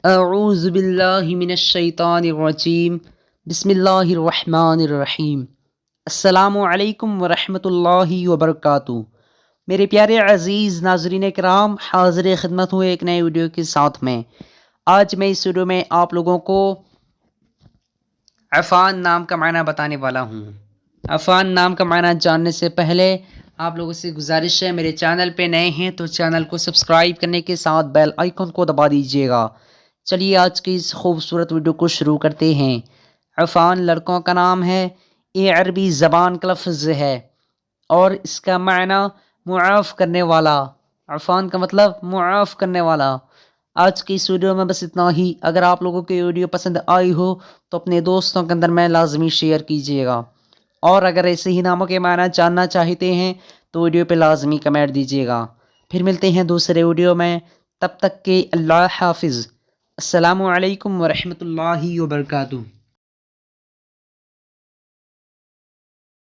اعوذ باللہ من الشیطان الرجیم بسم اللہ الرحمن الرحیم۔ السلام علیکم ورحمۃ اللہ وبرکاتہ۔ میرے پیارے عزیز ناظرین کرام، حاضر خدمت ہوں ایک نئے ویڈیو کے ساتھ میں۔ آج میں اس ویڈیو میں آپ لوگوں کو عفان نام کا معنی بتانے والا ہوں۔ عفان نام کا معنی جاننے سے پہلے آپ لوگوں سے گزارش ہے، میرے چینل پہ نئے ہیں تو چینل کو سبسکرائب کرنے کے ساتھ بیل آئیکن کو دبا دیجیے گا۔ چلیے آج کی اس خوبصورت ویڈیو کو شروع کرتے ہیں۔ عفان لڑکوں کا نام ہے، یہ عربی زبان کا لفظ ہے اور اس کا معنی معاف کرنے والا۔ عفان کا مطلب معاف کرنے والا۔ آج کی اس ویڈیو میں بس اتنا ہی۔ اگر آپ لوگوں کی ویڈیو پسند آئی ہو تو اپنے دوستوں کے اندر میں لازمی شیئر کیجیے گا، اور اگر ایسے ہی ناموں کے معنی جاننا چاہتے ہیں تو ویڈیو پہ لازمی کمنٹ دیجیے گا۔ پھر ملتے ہیں دوسرے ویڈیو میں، تب تک کے اللہ حافظ۔ السلام علیکم ورحمۃ اللہ وبرکاتہ۔